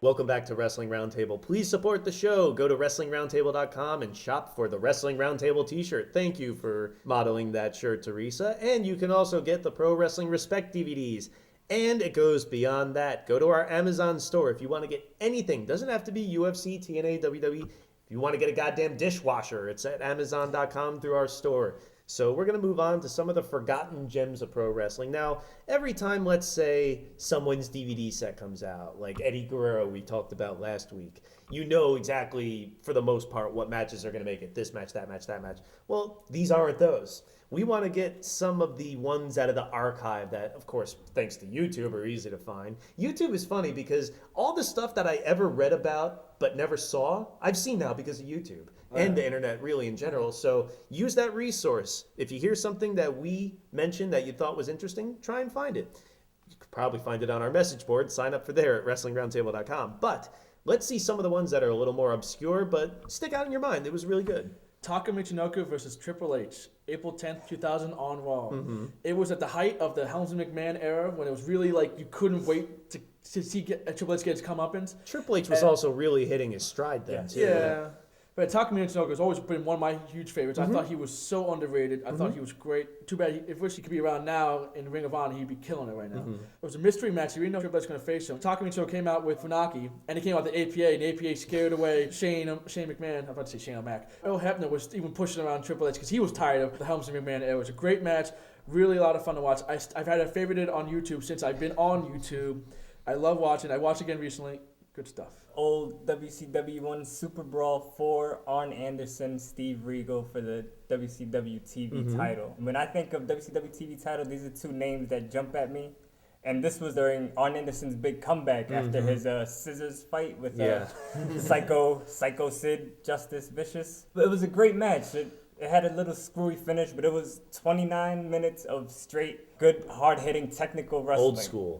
Welcome back to Wrestling Roundtable. Please support the show. Go to WrestlingRoundtable.com and shop for the Wrestling Roundtable t-shirt. Thank you for modeling that shirt, Teresa. And you can also get the Pro Wrestling Respect DVDs. And it goes beyond that. Go to our Amazon store if you want to get anything. Doesn't have to be UFC, TNA, WWE. If you want to get a goddamn dishwasher, it's at Amazon.com through our store. So we're going to move on to some of the forgotten gems of pro wrestling. Now, every time, let's say, someone's DVD set comes out, like Eddie Guerrero we talked about last week, you know exactly, for the most part, what matches are going to make it. This match, that match, that match. Well, these aren't those. We want to get some of the ones out of the archive that, of course, thanks to YouTube, are easy to find. YouTube is funny because all the stuff that I ever read about but never saw, I've seen now because of YouTube. And the internet really in general. So use that resource. If you hear something that we mentioned that you thought was interesting, try and find it. You could probably find it on our message board. Sign up for there at WrestlingRoundtable.com. But let's see some of the ones that are a little more obscure, but stick out in your mind. It was really good. Taka Michinoku versus Triple H, April 10th, 2000 on Raw. It was at the height of the Helmsley McMahon era when it was really like you couldn't wait to see Triple H get his comeuppance. Triple H was also really hitting his stride then, too. Yeah. But Taka Michinoku has always been one of my huge favorites. I thought he was so underrated. I thought he was great. Too bad. If wish he could be around now in Ring of Honor, he'd be killing it right now. It was a mystery match. You didn't know Triple H was going to face him. Taka Michinoku came out with Funaki, and he came out the APA, and the APA scared away Shane McMahon. I'm about to say Shane O'Mac. Earl Hebner was even pushing around Triple H because he was tired of the Helmsley McMahon era. It was a great match. Really a lot of fun to watch. I've had it favorited on YouTube since I've been on YouTube. I love watching. I watched again recently. Good stuff. Old WCW 1 Super Brawl 4, Arn Anderson, Steve Regal for the WCW TV title. When I think of WCW TV title, these are two names that jump at me. And this was during Arn Anderson's big comeback after his scissors fight with Psycho Sid, Justice Vicious. But it was a great match. It had a little screwy finish, but it was 29 minutes of straight, good, hard-hitting, technical wrestling.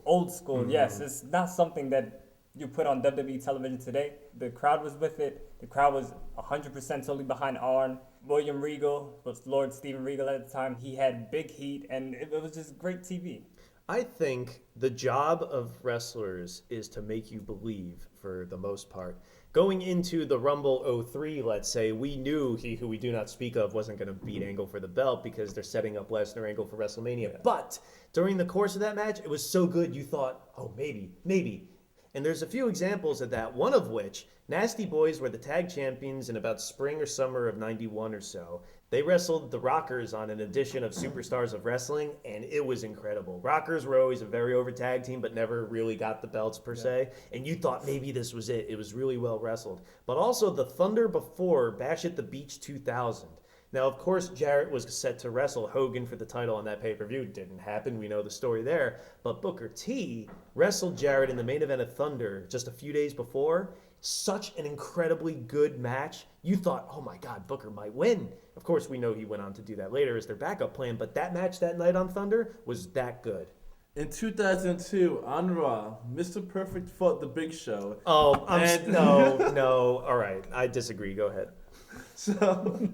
Old school, yes. It's not something that you put on WWE television today. The crowd was with it. The crowd was 100% totally behind Arn. William Regal was Lord Steven Regal at the time. He had big heat, and it was just great TV. I think the job of wrestlers is to make you believe, for the most part. Going into the Rumble 03, let's say, we knew he who we do not speak of wasn't going to beat Angle for the belt because they're setting up Lesnar Angle for WrestleMania. Yeah. But during the course of that match, it was so good you thought, oh, maybe. And there's a few examples of that, one of which, Nasty Boys were the tag champions in about spring or summer of 91 or so. They wrestled the Rockers on an edition of Superstars of Wrestling, and it was incredible. Rockers were always a very over tag team, but never really got the belts per se. And you thought maybe this was it. It was really well wrestled. But also the Thunder before Bash at the Beach 2000. Now, of course, Jarrett was set to wrestle Hogan for the title on that pay-per-view. Didn't happen. We know the story there. But Booker T wrestled Jarrett in the main event of Thunder just a few days before. Such an incredibly good match. You thought, oh my God, Booker might win. Of course, we know he went on to do that later as their backup plan. But that match that night on Thunder was that good. In 2002, on Raw, Mr. Perfect fought The Big Show. Oh, no. All right. I disagree. Go ahead. So,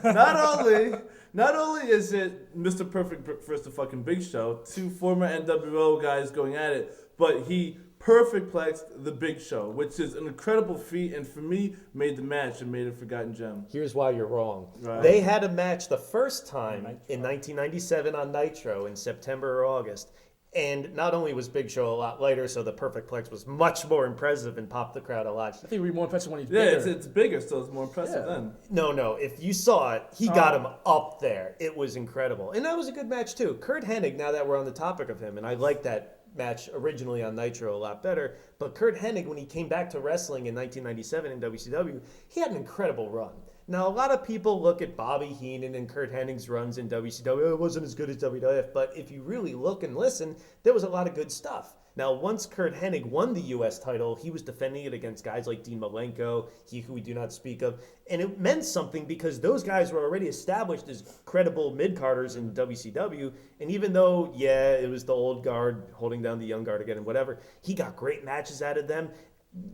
not only is it Mr. Perfect versus the fucking Big Show, two former NWO guys going at it, but he perfect-plexed the Big Show, which is an incredible feat, and for me, made the match and made a forgotten gem. Here's why you're wrong. Right. They had a match the first time in 1997 on Nitro in September or August. And not only was Big Show a lot lighter, so the Perfect Plex was much more impressive and popped the crowd a lot. I think we're more impressive when he's bigger. Yeah, it's bigger, so it's more impressive then. No. If you saw it, he got him up there. It was incredible. And that was a good match, too. Kurt Hennig, now that we're on the topic of him, and I like that match originally on Nitro a lot better, but Kurt Hennig, when he came back to wrestling in 1997 in WCW, he had an incredible run. Now, a lot of people look at Bobby Heenan and Kurt Hennig's runs in WCW. Oh, it wasn't as good as WWF. But if you really look and listen, there was a lot of good stuff. Now, once Kurt Hennig won the U.S. title, he was defending it against guys like Dean Malenko, he who we do not speak of. And it meant something because those guys were already established as credible mid-carders in WCW. And even though, it was the old guard holding down the young guard again and whatever, he got great matches out of them.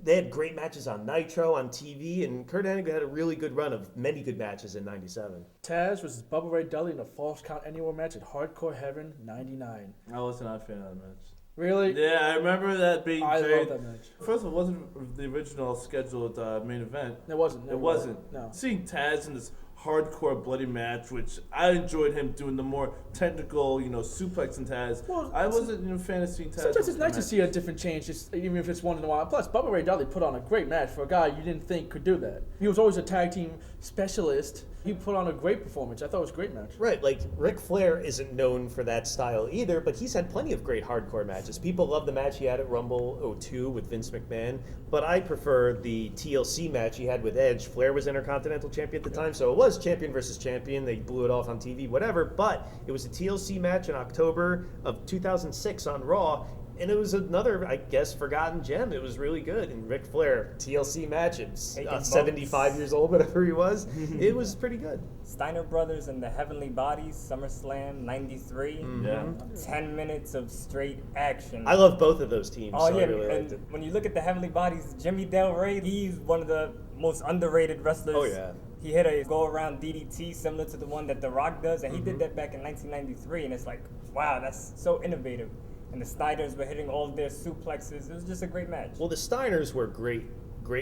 They had great matches on Nitro, on TV, and Kurt Hennig had a really good run of many good matches in 97. Taz versus Bubba Ray Dudley in a Falls Count Anywhere match at Hardcore Heaven 99. I was not a fan of that match. Really? Yeah, I remember that being I very... love that match. First of all, it wasn't the original scheduled main event. It wasn't. It wasn't. No. Seeing Taz in this hardcore bloody match, which I enjoyed him doing the more technical, suplex and Taz. Well, I wasn't a fan of seeing Taz. Sometimes it's nice to see a different change, just even if it's once in a while. Plus, Bubba Ray Dudley put on a great match for a guy you didn't think could do that. He was always a tag team specialist. He put on a great performance. I thought it was a great match. Right, like Ric Flair isn't known for that style either, but he's had plenty of great hardcore matches. People love the match he had at Rumble 02 with Vince McMahon, but I prefer the TLC match he had with Edge. Flair was Intercontinental Champion at the time, so it was champion versus champion. They blew it off on TV, whatever, but it was a TLC match in October of 2006 on Raw, and it was another, I guess, forgotten gem. It was really good. And Ric Flair, TLC match, at 75 years old, whatever he was, it was pretty good. Steiner Brothers and the Heavenly Bodies, SummerSlam '93. Yeah. 10 minutes of straight action. I love both of those teams. Oh so yeah, I really liked and it. when you look at the Heavenly Bodies, Jimmy Del Rey, he's one of the most underrated wrestlers. Oh, yeah. He hit a go-around DDT similar to the one that The Rock does, and he did that back in 1993, and it's like, wow, that's so innovative. And the Steiners were hitting all their suplexes. It was just a great match. Well, the Steiners were great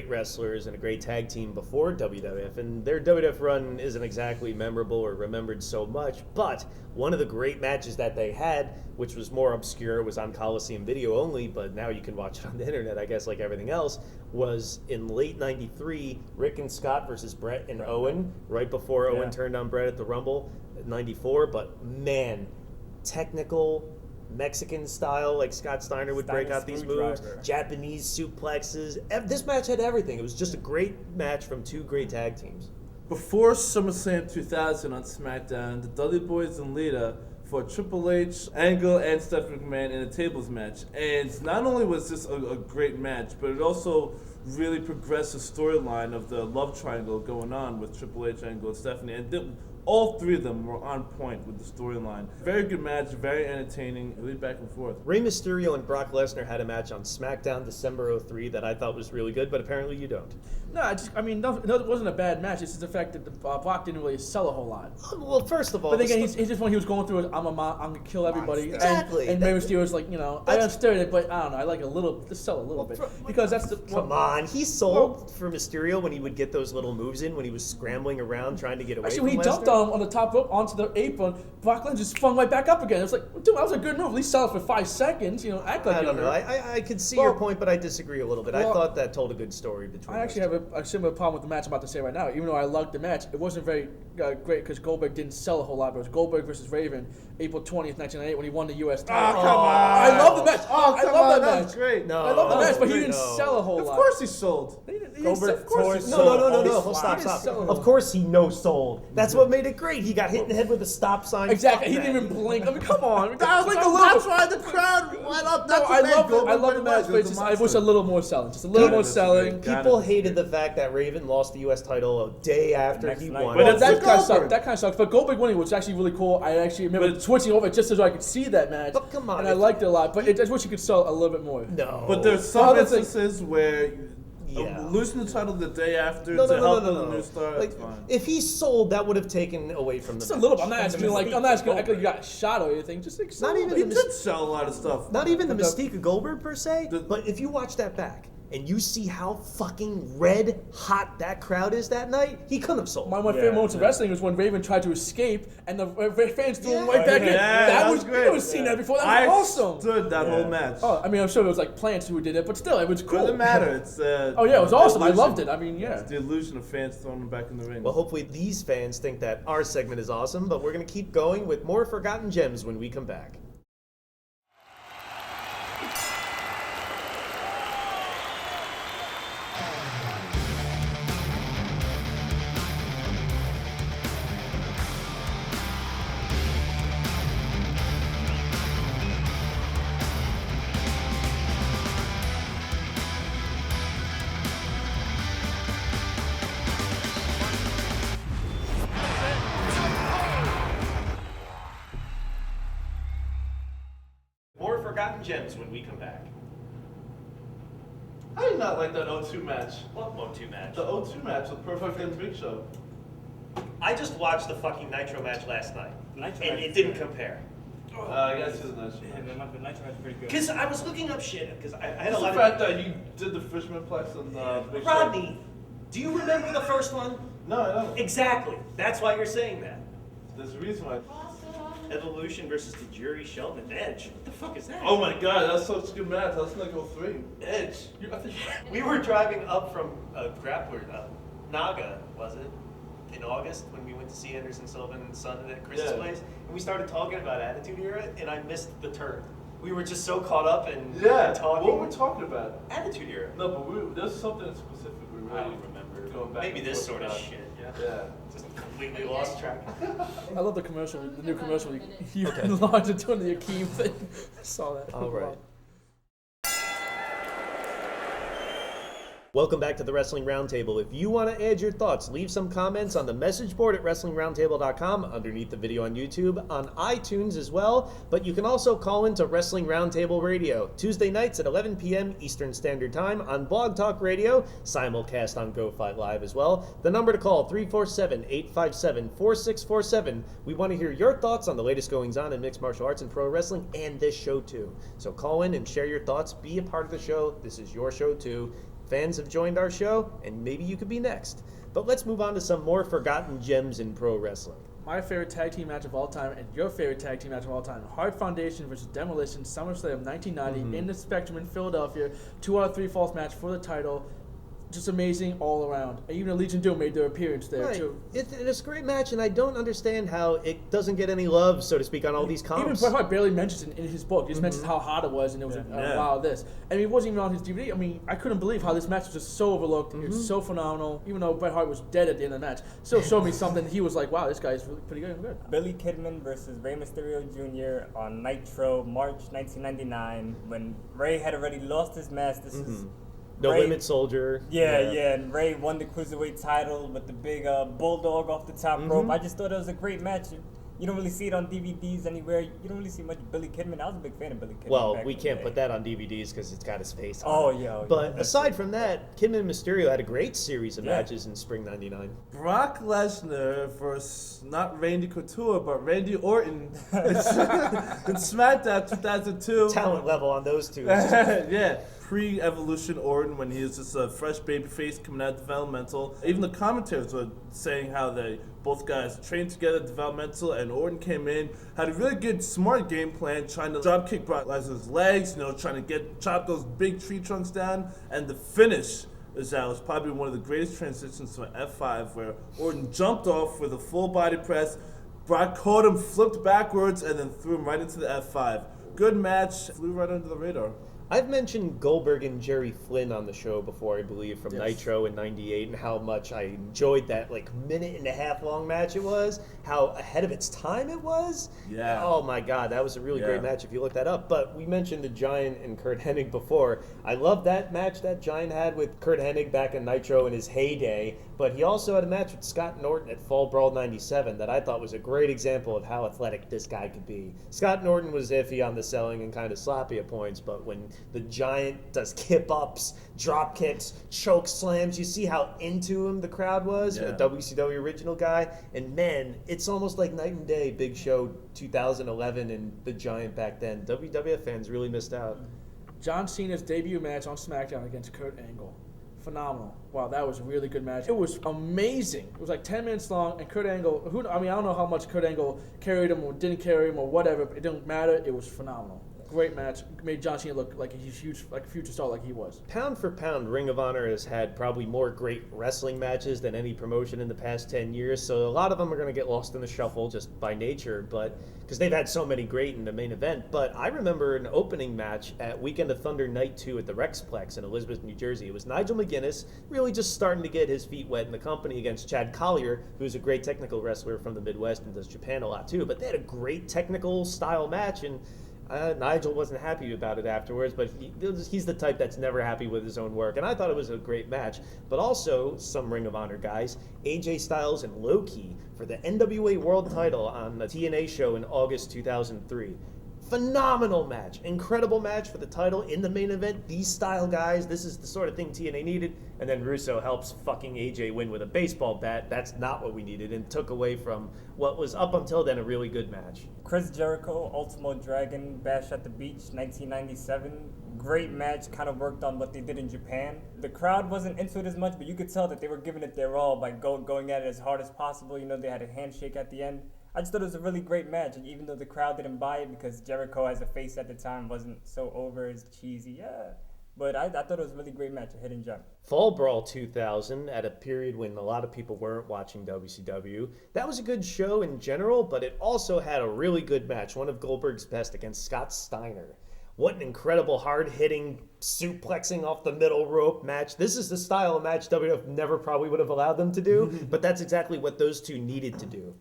wrestlers and a great tag team before WWF, and their WWF run isn't exactly memorable or remembered so much, but one of the great matches that they had, which was more obscure, was on Coliseum Video only, but now you can watch it on the internet, I guess, like everything else, was in late '93, Rick and Scott versus Brett and Owen, right before Owen turned on Brett at the Rumble, '94, but man, technical, Mexican style, like Scott Steiner would break out these moves, Japanese suplexes. This match had everything. It was just a great match from two great tag teams. Before SummerSlam 2000 on SmackDown, the Dudley Boys and Lita fought Triple H, Angle, and Stephanie McMahon in a tables match. And not only was this a great match, but it also really progressed the storyline of the love triangle going on with Triple H, Angle, and Stephanie. And all three of them were on point with the storyline. Very good match, very entertaining, really back and forth. Rey Mysterio and Brock Lesnar had a match on SmackDown December '03 that I thought was really good, but apparently you don't. No, it wasn't a bad match. It's just the fact that Brock didn't really sell a whole lot. Well, first of all, But again, he's just when he was going through it, I'm gonna kill everybody. Exactly. And Rey Mysterio was like, I understood it, but I don't know. I like just sell a little bit because that's the. Come on, he sold for Mysterio when he would get those little moves in when he was scrambling around trying to get away. Actually, from when he Lesnar. jumped on the top rope onto the apron, Brock Lesnar just flung right back up again. It was like, dude, that was a good move. At least sell it for 5 seconds. Act like I don't know. I could see your point, but I disagree a little bit. I thought that told a good story between. I actually have a similar problem with the match I'm about to say right now. Even though I loved the match, it wasn't very great because Goldberg didn't sell a whole lot. But it was Goldberg versus Raven, April 20th, 1998, when he won the U.S. title. Oh, come on. I love the match. I love that That match. was great. No, I love the match, but he no. didn't sell a whole lot. Of course he sold. Goldberg tore his No. soul. Stop. sell it. Of course he no-sold. That's what made it great. He got hit in the head with a stop sign. Exactly. He Fuck didn't that. even blink. I mean, come on. That's why the crowd went up. No, I love the match, but I wish a little more selling. Just a little more selling. People hated the fact that Raven lost the U.S. title a day after he won. But Well, it's that the kind of sucked. Goldberg. That kind of sucked. But Goldberg winning was actually really cool. I actually remember switching over just so I could see that match. But come on, and I liked it a lot. But I just wish you could sell a little bit more. No. But there's some Other thing- instances where Yeah. losing the title the day after No. help with a new star, Like, that's fine. if he sold, that would have taken away from the Just a match. little bit. I'm not asking like I'm not asking like you got shot or anything. Just like Not even He the did sell a lot of stuff. Not even the But mystique of Goldberg per se, but if you watch that back and you see how fucking red hot that crowd is that night, he couldn't have sold. One of my favorite moments of wrestling was when Raven tried to escape and the fans threw him right Yeah. back in. Yeah, That that was was great. I've never seen that before. That I was awesome. stood that whole match. Oh, I mean, I'm sure it was like Plants who did it, but still, it was cool. Doesn't matter. It's Oh yeah, it was the awesome. I illusion. loved it. I mean, yeah. It's the illusion of fans throwing them back in the ring. Well, hopefully these fans think that our segment is awesome, but we're going to keep going with more Forgotten Gems when we come back. More Forgotten Gems when we come back. I did not like that O2 match. What O2 match? The O2 match with Perfect and Big Show. I just watched the fucking Nitro match last night, Nitro and match it is didn't good. compare. I guess it's a nice And then the Nitro match pretty good. Because I was looking up shit, because I had It's a lot the fact of... that you did the Fisherman Plex on Big Show. Rodney, do you remember the first one? No, I don't. Exactly. That's why you're saying that. There's a reason why. Evolution versus the Jury, Shelton, and Edge. What the fuck is that? Oh my god, that's such a good match. That's like 03. Edge. We were driving up from Grappler, Naga, was it? In August when we went to see Anderson Silva and Son at Chris's place, and we started talking about Attitude Era, and I missed the turn. We were just so caught up in talking. What were we talking about? Attitude Era. No, but there's something specific we really I don't remember. going back. Maybe and this forth sort of about. shit. Yeah. Just completely lost track. I love the commercial, the new commercial. You launched into the Akeem thing. I saw that. All right. Welcome back to the Wrestling Roundtable. If you want to add your thoughts, leave some comments on the message board at WrestlingRoundtable.com, underneath the video on YouTube, on iTunes as well. But you can also call into Wrestling Roundtable Radio, Tuesday nights at 11 p.m. Eastern Standard Time on Blog Talk Radio, simulcast on GoFi Live as well. The number to call, 347-857-4647. We want to hear your thoughts on the latest goings-on in mixed martial arts and pro wrestling, and this show too. So call in and share your thoughts. Be a part of the show. This is your show too. Fans have joined our show, and maybe you could be next. But let's move on to some more forgotten gems in pro wrestling. My favorite tag team match of all time, and your favorite tag team match of all time. Hard Foundation versus Demolition, SummerSlam of 1990, in the Spectrum in Philadelphia. 2 out of 3 falls match for the title. Just amazing all around. And even Legion Doom made their appearance there, too. It's a great match, and I don't understand how it doesn't get any love, so to speak, on all these comps. Even Bret Hart barely mentions it in his book. He just mentions how hard it was, and it was wow, this. And it wasn't even on his DVD. I mean, I couldn't believe how this match was just so overlooked. It was so phenomenal. Even though Bret Hart was dead at the end of the match, still showed me something. He was like, wow, this guy is really pretty good. Billy Kidman versus Rey Mysterio Jr. on Nitro, March 1999, when Rey had already lost his match. This is No Ray, Limit Soldier. Yeah, and Ray won the Cruiserweight title with the big bulldog off the top rope. I just thought it was a great match. You don't really see it on DVDs anywhere. You don't really see much Billy Kidman. I was a big fan of Billy Kidman. Well, we can't put that on DVDs because it's got his face on Oh, it. yeah. But aside from that, Kidman and Mysterio had a great series of matches in spring '99. Brock Lesnar versus not Randy Couture, but Randy Orton in SmackDown 2002. Talent level on those two. Yeah. Pre-Evolution Orton, when he was just a fresh babyface coming out of developmental. Even the commentators were saying how they both guys trained together developmental, and Orton came in, had a really good, smart game plan, trying to drop kick Brock Lesnar's legs, trying to chop those big tree trunks down, and the finish was probably one of the greatest transitions to an F5, where Orton jumped off with a full body press, Brock caught him, flipped backwards, and then threw him right into the F5. Good match, flew right under the radar. I've mentioned Goldberg and Jerry Flynn on the show before, I believe, from Nitro in '98, and how much I enjoyed that minute-and-a-half long match it was, how ahead of its time it was. Yeah. Oh my God, that was a really great match if you look that up. But we mentioned the Giant and Kurt Hennig before. I love that match that Giant had with Kurt Hennig back in Nitro in his heyday, but he also had a match with Scott Norton at Fall Brawl '97 that I thought was a great example of how athletic this guy could be. Scott Norton was iffy on the selling and kind of sloppy at points, but when the Giant does kip-ups, drop kicks, choke slams, you see how into him the crowd was, a WCW original guy, and man, it's almost like night and day, Big Show 2011 and the Giant back then. WWF fans really missed out. John Cena's debut match on SmackDown against Kurt Angle. Phenomenal. Wow, that was a really good match. It was amazing. It was like 10 minutes long, and Kurt Angle, I don't know how much Kurt Angle carried him or didn't carry him or whatever, but it didn't matter. It was phenomenal. Great match. Made John Cena look like he's huge, like a future star, like he was. Pound for pound, Ring of Honor has had probably more great wrestling matches than any promotion in the past 10 years. So a lot of them are going to get lost in the shuffle just by nature, but because they've had so many great in the main event. But I remember an opening match at Weekend of Thunder Night 2 at the Rexplex in Elizabeth, New Jersey. It was Nigel McGuinness really just starting to get his feet wet in the company against Chad Collier, who's a great technical wrestler from the Midwest and does Japan a lot too. But they had a great technical style match, and Nigel wasn't happy about it afterwards, but he's the type that's never happy with his own work, and I thought it was a great match. But also, some Ring of Honor guys, AJ Styles and Low Ki for the NWA World title on the TNA show in August 2003. Phenomenal match. Incredible match for the title in the main event. These style guys, this is the sort of thing TNA needed. And then Russo helps fucking AJ win with a baseball bat. That's not what we needed and took away from what was up until then a really good match. Chris Jericho, Ultimo Dragon, Bash at the Beach, 1997. Great match, kind of worked on what they did in Japan. The crowd wasn't into it as much, but you could tell that they were giving it their all by going at it as hard as possible. You know, they had a handshake at the end. I just thought it was a really great match, and even though the crowd didn't buy it because Jericho as a face at the time wasn't so over as cheesy, but I thought it was a really great match, a hidden gem. Fall Brawl 2000, at a period when a lot of people weren't watching WCW. That was a good show in general, but it also had a really good match, one of Goldberg's best against Scott Steiner. What an incredible hard-hitting, suplexing off the middle rope match. This is the style of match WWF never probably would have allowed them to do, but that's exactly what those two needed to do.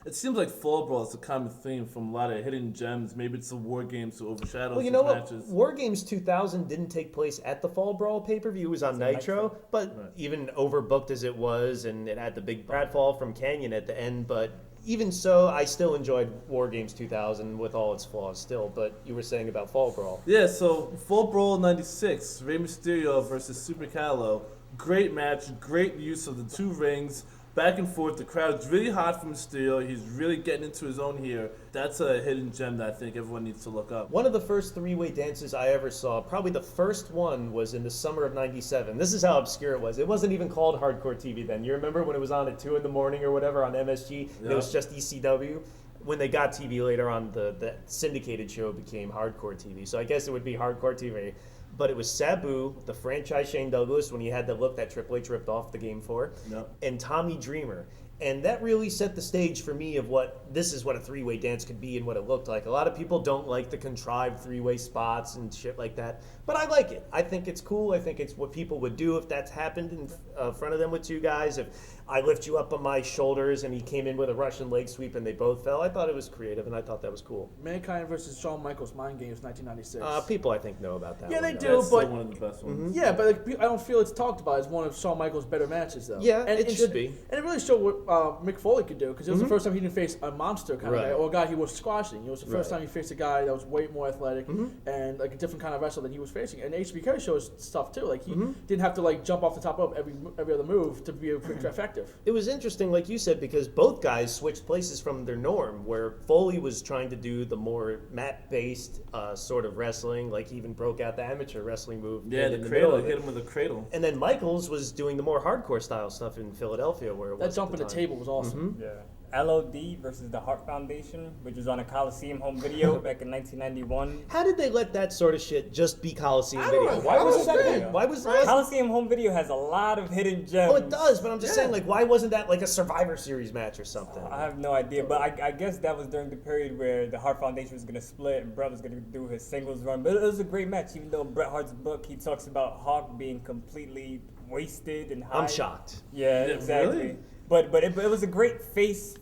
It seems like Fall Brawl is a common theme from a lot of hidden gems. Maybe it's the War Games to overshadow Well, you know what? matches. War Games 2000 didn't take place at the Fall Brawl pay-per-view. It was on Nitro, but Right. even overbooked as it was, and it had the big pratfall from Canyon at the end, but even so, I still enjoyed War Games 2000 with all its flaws still, but you were saying about Fall Brawl. Yeah, so Fall Brawl 96, Rey Mysterio versus Super Calo. Great match, great use of the two rings. Back and forth, the crowd's really hot for Mysterio. He's really getting into his own here. That's a hidden gem that I think everyone needs to look up. One of the first three-way dances I ever saw, probably the first one, was in the summer of '97. This is how obscure it was. It wasn't even called Hardcore TV then. You remember when it was on at 2 in the morning or whatever on MSG? Yeah. It was just ECW. When they got TV later on, the syndicated show became Hardcore TV. So I guess it would be Hardcore TV. But it was Sabu, the franchise Shane Douglas, when he had the look that Triple H ripped off the game for, Yep. and Tommy Dreamer. And that really set the stage for me of what this is what a three-way dance could be and what it looked like. A lot of people don't like the contrived three-way spots and shit like that, but I like it. I think it's cool. I think it's what people would do if that's happened in front of them with two guys. If I lift you up on my shoulders and he came in with a Russian leg sweep and they both fell, I thought it was creative and I thought that was cool. Mankind versus Shawn Michaels, Mind Games, 1996. People I think know about that. Yeah, one, they though. do. That's but- still one of the best ones. Yeah, but like, I don't feel it's talked about as one of Shawn Michaels' better matches, though. Yeah, and it should be. And it really showed what Mick Foley could do, because it was the first time he didn't face a monster kind of Right. guy, or a guy he was squashing. It was the first Right. time he faced a guy that was way more athletic and like a different kind of wrestler than he was facing. And HBK shows stuff too. Like he didn't have to like jump off the top rope every other move to be effective. It was interesting, like you said, because both guys switched places from their norm, where Foley was trying to do the more mat-based sort of wrestling, like he even broke out the amateur wrestling move. Yeah, in the the cradle. middle of Hit it. him with a cradle. And then Michaels was doing the more hardcore style stuff in Philadelphia, where it was That jump in the time. table was awesome. Yeah. LOD versus the Hart Foundation, which was on a Coliseum home video back in 1991. How did they let that sort of shit just be Coliseum I don't video? know. Why I wasn't don't that understand. big? Why was that? Coliseum home video has a lot of hidden gems. Oh, it does, but I'm just saying, like, why wasn't that like a Survivor Series match or something? I have no idea, but I guess that was during the period where the Hart Foundation was going to split and Bret was going to do his singles run. But it was a great match, even though Bret Hart's book, he talks about Hawk being completely wasted and high. I'm shocked. Yeah, Yeah, exactly. really? But it was a great face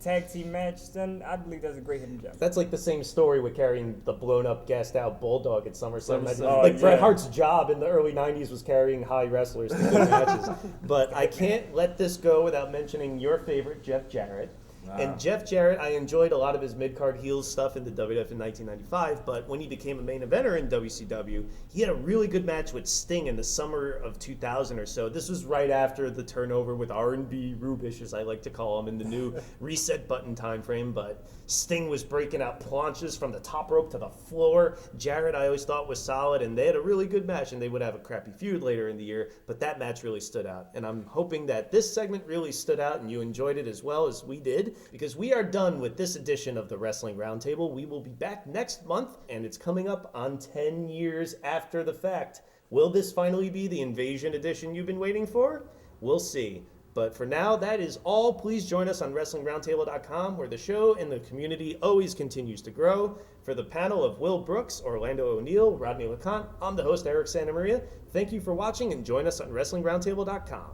tag team match, and I believe that's a great hidden gem. That's like the same story with carrying the blown up, gassed out Bulldog at SummerSlam. SummerSlam. Like Oh, Bret yeah. Hart's job in the early '90s was carrying high wrestlers to good matches. But I can't let this go without mentioning your favorite, Jeff Jarrett. And Jeff Jarrett, I enjoyed a lot of his mid-card heels stuff in the WWF in 1995, but when he became a main eventer in WCW, he had a really good match with Sting in the summer of 2000 or so. This was right after the turnover with R&B Rubish, as I like to call him, in the new reset button time frame, but Sting was breaking out planches from the top rope to the floor. Jarrett, I always thought, was solid, and they had a really good match, and they would have a crappy feud later in the year, but that match really stood out. And I'm hoping that this segment really stood out and you enjoyed it as well as we did, because we are done with this edition of the Wrestling Roundtable. We will be back next month, and it's coming up on 10 years after the fact. Will this finally be the Invasion edition you've been waiting for? We'll see. But for now, that is all. Please join us on WrestlingRoundtable.com, where the show and the community always continues to grow. For the panel of Will Brooks, Orlando O'Neill, Rodney LeConte, I'm the host, Eric Santamaria. Thank you for watching, and join us on WrestlingRoundtable.com.